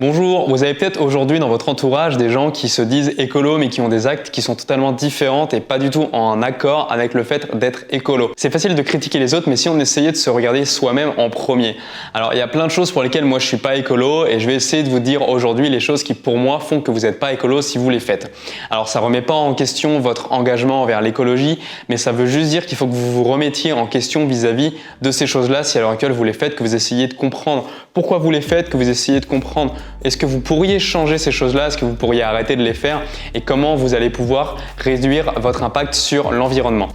Bonjour, vous avez peut-être aujourd'hui dans votre entourage des gens qui se disent écolo mais qui ont des actes qui sont totalement différents et pas du tout en accord avec le fait d'être écolo. C'est facile de critiquer les autres mais si on essayait de se regarder soi-même en premier. Alors il y a plein de choses pour lesquelles moi je suis pas écolo et je vais essayer de vous dire aujourd'hui les choses qui pour moi font que vous n'êtes pas écolo si vous les faites. Alors ça remet pas en question votre engagement envers l'écologie mais ça veut juste dire qu'il faut que vous vous remettiez en question vis-à-vis de ces choses-là si à l'heure actuelle vous les faites, que vous essayez de comprendre pourquoi vous les faites, que vous essayez de comprendre est-ce que vous pourriez changer ces choses-là, est-ce que vous pourriez arrêter de les faire et comment vous allez pouvoir réduire votre impact sur l'environnement.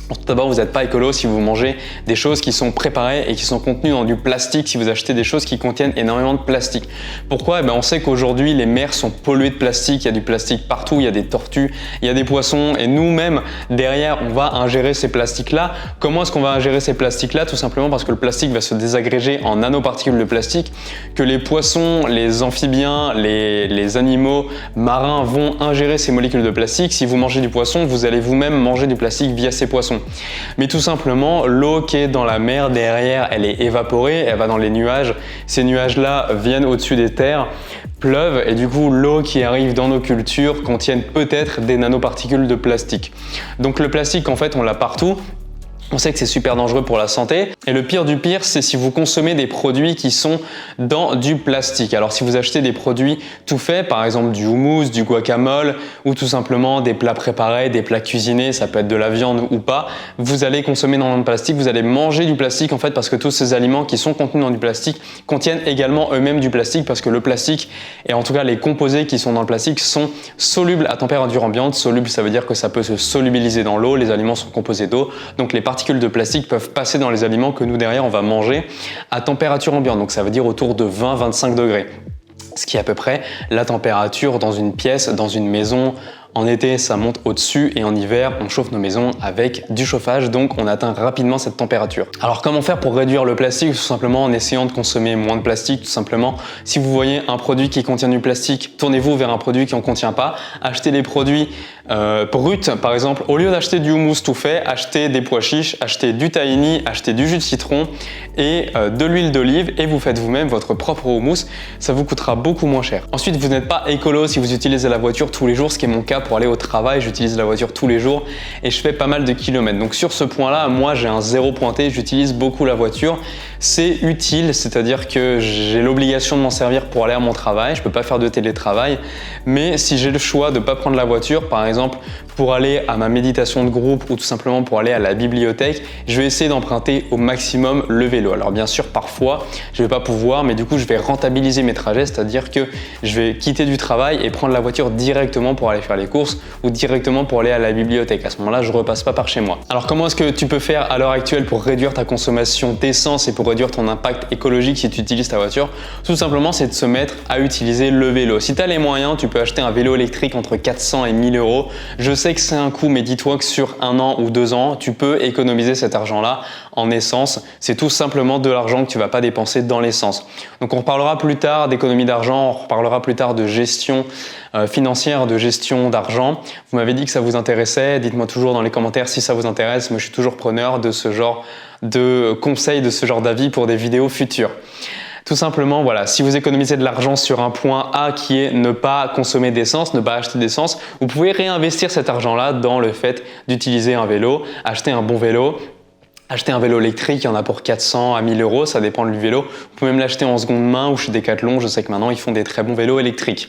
Tout d'abord, vous n'êtes pas écolo si vous mangez des choses qui sont préparées et qui sont contenues dans du plastique, si vous achetez des choses qui contiennent énormément de plastique. Pourquoi ? On sait qu'aujourd'hui, les mers sont polluées de plastique, il y a du plastique partout, il y a des tortues, il y a des poissons et nous-mêmes, derrière, on va ingérer ces plastiques-là. Comment est-ce qu'on va ingérer ces plastiques-là ? Tout simplement parce que le plastique va se désagréger en nanoparticules de plastique, que les poissons, les amphibiens, les animaux marins vont ingérer ces molécules de plastique. Si vous mangez du poisson, vous allez vous-même manger du plastique via ces poissons. Mais tout simplement, l'eau qui est dans la mer derrière, elle est évaporée, elle va dans les nuages. Ces nuages-là viennent au-dessus des terres, pleuvent et du coup, l'eau qui arrive dans nos cultures contiennent peut-être des nanoparticules de plastique. Donc le plastique, en fait, on l'a partout. On sait que c'est super dangereux pour la santé et le pire du pire, c'est si vous consommez des produits qui sont dans du plastique. Alors si vous achetez des produits tout faits, par exemple du houmous, du guacamole ou tout simplement des plats préparés, des plats cuisinés, ça peut être de la viande ou pas, vous allez consommer dans le plastique, vous allez manger du plastique en fait parce que tous ces aliments qui sont contenus dans du plastique contiennent également eux-mêmes du plastique parce que le plastique et en tout cas les composés qui sont dans le plastique sont solubles à température ambiante. Soluble, ça veut dire que ça peut se solubiliser dans l'eau, les aliments sont composés d'eau, donc les particules de plastique peuvent passer dans les aliments que nous derrière on va manger à température ambiante, donc ça veut dire autour de 20-25 degrés, ce qui est à peu près la température dans une pièce, dans une maison. En été, ça monte au-dessus et en hiver, on chauffe nos maisons avec du chauffage, donc on atteint rapidement cette température. Alors comment faire pour réduire le plastique ? Tout simplement en essayant de consommer moins de plastique, tout simplement. Si vous voyez un produit qui contient du plastique, tournez-vous vers un produit qui n'en contient pas. Achetez des produits bruts, par exemple, au lieu d'acheter du houmous tout fait, achetez des pois chiches, achetez du tahini, achetez du jus de citron et de l'huile d'olive et vous faites vous-même votre propre houmous. Ça vous coûtera beaucoup moins cher. Ensuite, vous n'êtes pas écolo si vous utilisez la voiture tous les jours, ce qui est mon cas pour aller au travail. J'utilise la voiture tous les jours et je fais pas mal de kilomètres. Donc sur ce point-là, moi j'ai un zéro pointé, j'utilise beaucoup la voiture. C'est utile, c'est-à-dire que j'ai l'obligation de m'en servir pour aller à mon travail. Je peux pas faire de télétravail, mais si j'ai le choix de pas prendre la voiture, par exemple pour aller à ma méditation de groupe ou tout simplement pour aller à la bibliothèque, je vais essayer d'emprunter au maximum le vélo. Alors bien sûr, parfois, je vais pas pouvoir, mais du coup, je vais rentabiliser mes trajets, c'est-à-dire que je vais quitter du travail et prendre la voiture directement pour aller faire les courses ou directement pour aller à la bibliothèque. À ce moment-là, je repasse pas par chez moi. Alors comment est-ce que tu peux faire à l'heure actuelle pour réduire ta consommation d'essence et pour réduire ton impact écologique si tu utilises ta voiture ? Tout simplement, c'est de se mettre à utiliser le vélo. Si tu as les moyens, tu peux acheter un vélo électrique entre 400 et 1000 euros. Je sais que c'est un coût, mais dis-toi que sur 1 an ou 2 ans, tu peux économiser cet argent-là en essence. C'est tout simplement de l'argent que tu vas pas dépenser dans l'essence. Donc on reparlera plus tard d'économie d'argent, on reparlera plus tard de gestion financière, de gestion d'argent. Vous m'avez dit que ça vous intéressait, dites-moi toujours dans les commentaires si ça vous intéresse. Moi je suis toujours preneur de ce genre de conseils, de ce genre d'avis pour des vidéos futures. Tout simplement, voilà, si vous économisez de l'argent sur un point A qui est ne pas consommer d'essence, ne pas acheter d'essence, vous pouvez réinvestir cet argent-là dans le fait d'utiliser un vélo, acheter un bon vélo. Acheter un vélo électrique, il y en a pour 400 à 1000 euros, ça dépend du vélo. Vous pouvez même l'acheter en seconde main ou chez Decathlon, je sais que maintenant ils font des très bons vélos électriques.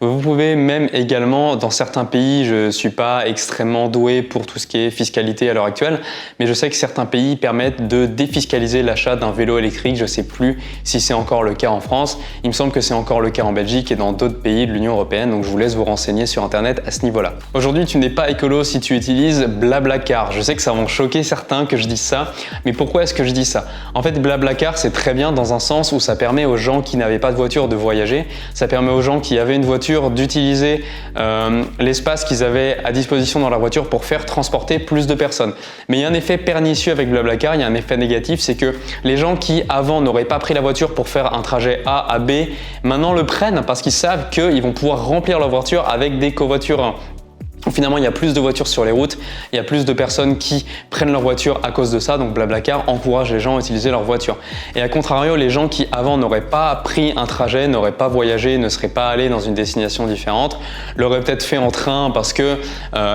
Vous pouvez même également, dans certains pays, je suis pas extrêmement doué pour tout ce qui est fiscalité à l'heure actuelle, mais je sais que certains pays permettent de défiscaliser l'achat d'un vélo électrique. Je sais plus si c'est encore le cas en France. Il me semble que c'est encore le cas en Belgique et dans d'autres pays de l'Union européenne, donc je vous laisse vous renseigner sur internet à ce niveau-là. Aujourd'hui, tu n'es pas écolo si tu utilises Blablacar. Je sais que ça va en choquer certains que je dise ça, mais pourquoi est-ce que je dis ça ? En fait, Blablacar, c'est très bien dans un sens où ça permet aux gens qui n'avaient pas de voiture de voyager, ça permet aux gens qui avaient une voiture d'utiliser l'espace qu'ils avaient à disposition dans leur voiture pour faire transporter plus de personnes. Mais il y a un effet pernicieux avec Blablacar, il y a un effet négatif, c'est que les gens qui avant n'auraient pas pris la voiture pour faire un trajet A à B, maintenant le prennent parce qu'ils savent qu'ils vont pouvoir remplir leur voiture avec des covoitureurs. Finalement, il y a plus de voitures sur les routes, il y a plus de personnes qui prennent leur voiture à cause de ça, donc Blablacar encourage les gens à utiliser leur voiture. Et à contrario, les gens qui avant n'auraient pas pris un trajet, n'auraient pas voyagé, ne seraient pas allés dans une destination différente, l'auraient peut-être fait en train parce que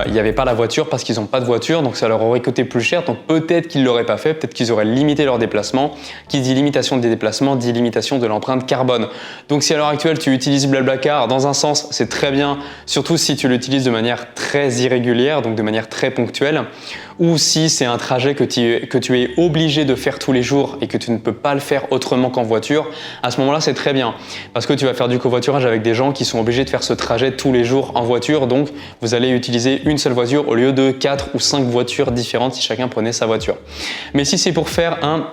il n'y avait pas la voiture, parce qu'ils n'ont pas de voiture, donc ça leur aurait coûté plus cher, donc peut-être qu'ils ne l'auraient pas fait, peut-être qu'ils auraient limité leur déplacement. Qui dit limitation des déplacements, dit limitation de l'empreinte carbone. Donc si à l'heure actuelle tu utilises Blablacar, dans un sens c'est très bien, surtout si tu l'utilises de manière très irrégulière, donc de manière très ponctuelle, ou si c'est un trajet que tu es obligé de faire tous les jours et que tu ne peux pas le faire autrement qu'en voiture, à ce moment-là c'est très bien parce que tu vas faire du covoiturage avec des gens qui sont obligés de faire ce trajet tous les jours en voiture, donc vous allez utiliser une seule voiture au lieu de 4 ou 5 voitures différentes si chacun prenait sa voiture. Mais si c'est pour faire un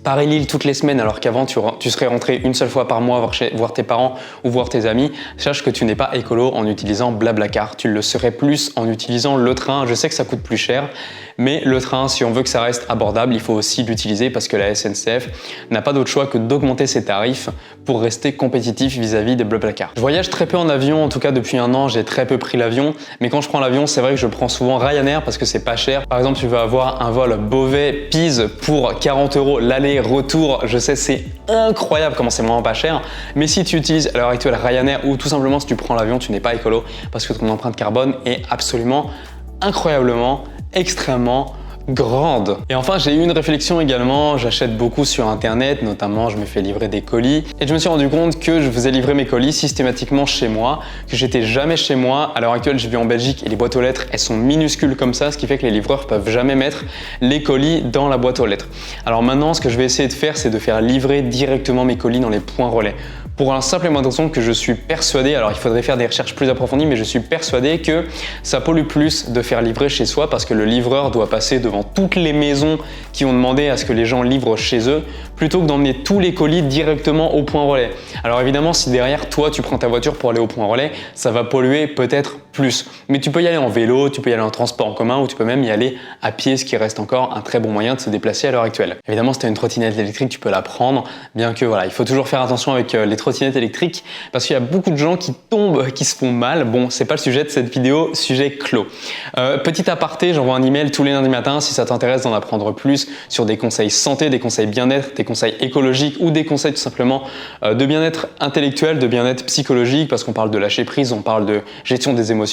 Paris-Lille toutes les semaines alors qu'avant tu serais rentré une seule fois par mois voir tes parents ou voir tes amis, sache que tu n'es pas écolo en utilisant Blablacar. Tu le serais plus en utilisant le train. Je sais que ça coûte plus cher, mais le train, si on veut que ça reste abordable, il faut aussi l'utiliser parce que la SNCF n'a pas d'autre choix que d'augmenter ses tarifs pour rester compétitif vis-à-vis des Blablacar. Je voyage très peu en avion, en tout cas depuis un an, j'ai très peu pris l'avion, mais quand je prends l'avion, c'est vrai que je prends souvent Ryanair parce que c'est pas cher. Par exemple, tu vas avoir un vol Beauvais-Pise pour 40 € l'aller-retour. Je sais, c'est incroyable comment c'est vraiment pas cher, mais si tu utilises à l'heure actuelle Ryanair ou tout simplement si tu prends l'avion, tu n'es pas écolo parce que ton empreinte carbone est absolument incroyablement extrêmement grande. Et enfin, j'ai eu une réflexion également, j'achète beaucoup sur internet, notamment je me fais livrer des colis et je me suis rendu compte que je faisais livrer mes colis systématiquement chez moi, que j'étais jamais chez moi. À l'heure actuelle, je vis en Belgique et les boîtes aux lettres, elles sont minuscules comme ça, ce qui fait que les livreurs peuvent jamais mettre les colis dans la boîte aux lettres. Alors maintenant, ce que je vais essayer de faire, c'est de faire livrer directement mes colis dans les points relais. Pour un simple et bonne raison que je suis persuadé, alors il faudrait faire des recherches plus approfondies, mais je suis persuadé que ça pollue plus de faire livrer chez soi parce que le livreur doit passer devant toutes les maisons qui ont demandé à ce que les gens livrent chez eux, plutôt que d'emmener tous les colis directement au point relais. Alors évidemment, si derrière toi tu prends ta voiture pour aller au point relais, ça va polluer peut-être plus. Mais tu peux y aller en vélo, tu peux y aller en transport en commun ou tu peux même y aller à pied, ce qui reste encore un très bon moyen de se déplacer à l'heure actuelle. Évidemment, si tu as une trottinette électrique, tu peux la prendre, bien que voilà, il faut toujours faire attention avec les trottinettes électriques parce qu'il y a beaucoup de gens qui tombent, qui se font mal. Bon, c'est pas le sujet de cette vidéo, sujet clos. Petit aparté, j'envoie un email tous les lundis matins si ça t'intéresse d'en apprendre plus sur des conseils santé, des conseils bien-être, des conseils écologiques ou des conseils tout simplement de bien-être intellectuel, de bien-être psychologique parce qu'on parle de lâcher prise, on parle de gestion des émotions.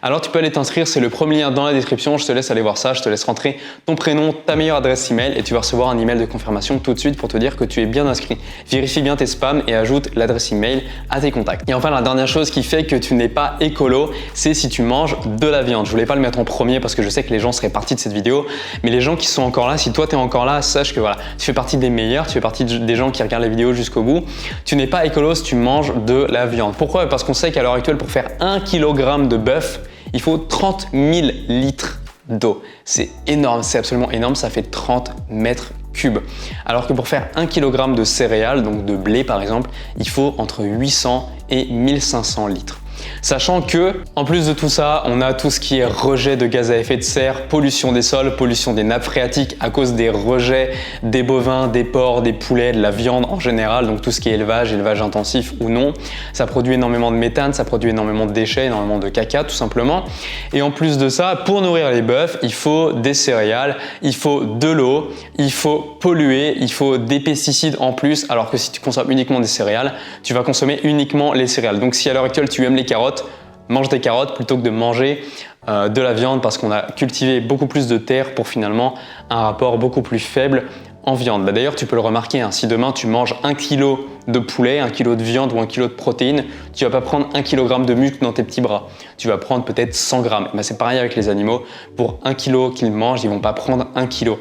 Alors tu peux aller t'inscrire, c'est le premier lien dans la description, je te laisse aller voir ça, je te laisse rentrer ton prénom, ta meilleure adresse email et tu vas recevoir un email de confirmation tout de suite pour te dire que tu es bien inscrit. Vérifie bien tes spams et ajoute l'adresse email à tes contacts. Et enfin, la dernière chose qui fait que tu n'es pas écolo, c'est si tu manges de la viande. Je voulais pas le mettre en premier parce que je sais que les gens seraient partis de cette vidéo, mais les gens qui sont encore là, si toi tu es encore là, sache que voilà, tu fais partie des meilleurs, tu fais partie des gens qui regardent les vidéos jusqu'au bout. Tu n'es pas écolo si tu manges de la viande. Pourquoi? Parce qu'on sait qu'à l'heure actuelle, pour faire 1 kg de bœuf, il faut 30 000 litres d'eau. C'est énorme, c'est absolument énorme, ça fait 30 mètres cubes. Alors que pour faire 1 kg de céréales, donc de blé par exemple, il faut entre 800 et 1500 litres. Sachant que, en plus de tout ça, on a tout ce qui est rejet de gaz à effet de serre, pollution des sols, pollution des nappes phréatiques à cause des rejets des bovins, des porcs, des poulets, de la viande en général, donc tout ce qui est élevage intensif ou non. Ça produit énormément de méthane, ça produit énormément de déchets, énormément de caca tout simplement. Et en plus de ça, pour nourrir les bœufs, il faut des céréales, il faut de l'eau, il faut polluer, il faut des pesticides en plus, alors que si tu consommes uniquement des céréales, tu vas consommer uniquement les céréales. Donc si à l'heure actuelle tu aimes les carottes, mange des carottes plutôt que de manger de la viande parce qu'on a cultivé beaucoup plus de terre pour finalement un rapport beaucoup plus faible en viande. D'ailleurs, tu peux le remarquer, hein, si demain tu manges 1 kg de poulet, 1 kg de viande ou 1 kg de protéines, tu vas pas prendre 1 kg de muscle dans tes petits bras. Tu vas prendre peut-être 100 grammes. Ben, c'est pareil avec les animaux. Pour 1 kg qu'ils mangent, ils vont pas prendre 1 kg.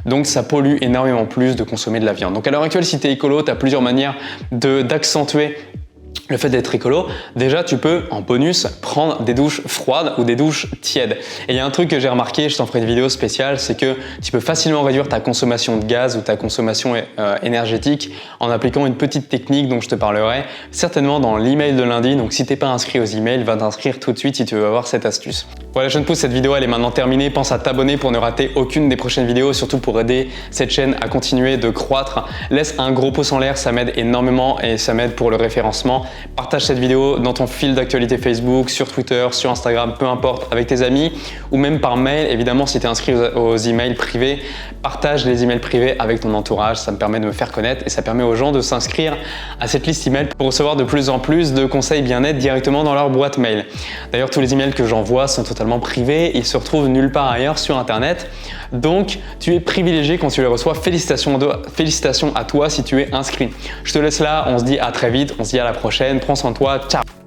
Donc ça pollue énormément plus de consommer de la viande. Donc à l'heure actuelle, si tu es écolo, tu as plusieurs manières d'accentuer le fait d'être écolo. Déjà, tu peux, en bonus, prendre des douches froides ou des douches tièdes. Et il y a un truc que j'ai remarqué, je t'en ferai une vidéo spéciale, c'est que tu peux facilement réduire ta consommation de gaz ou ta consommation énergétique en appliquant une petite technique dont je te parlerai certainement dans l'email de lundi. Donc si t'es pas inscrit aux emails, va t'inscrire tout de suite si tu veux avoir cette astuce. Voilà, je ne pousse, cette vidéo elle est maintenant terminée. Pense à t'abonner pour ne rater aucune des prochaines vidéos, surtout pour aider cette chaîne à continuer de croître. Laisse un gros pouce en l'air, ça m'aide énormément et ça m'aide pour le référencement. Partage cette vidéo dans ton fil d'actualité Facebook, sur Twitter, sur Instagram, peu importe, avec tes amis ou même par mail. Évidemment, si tu es inscrit aux emails privés, partage les emails privés avec ton entourage. Ça me permet de me faire connaître et ça permet aux gens de s'inscrire à cette liste email pour recevoir de plus en plus de conseils bien-être directement dans leur boîte mail. D'ailleurs, tous les emails que j'envoie sont totalement privés. Ils se retrouvent nulle part ailleurs sur Internet. Donc, tu es privilégié quand tu les reçois. Félicitations à toi si tu es inscrit. Je te laisse là. On se dit à très vite. On se dit à la prochaine. Prends soin de toi. Ciao!